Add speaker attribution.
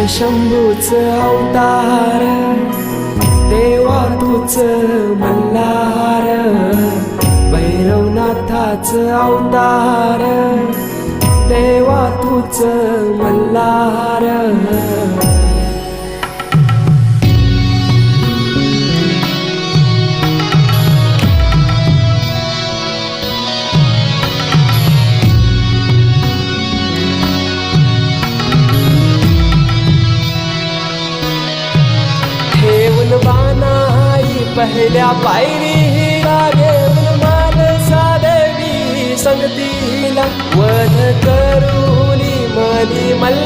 Speaker 1: शंभूच अवतार, देवा तूच मल्हार, भैरवनाथाच अवतार, देवा तूच मल्हार. ठेवून बानाई पहिल्या पायरीला, घेऊन मानसा देवी संगतीला, वध करूनी मनी मल्हार.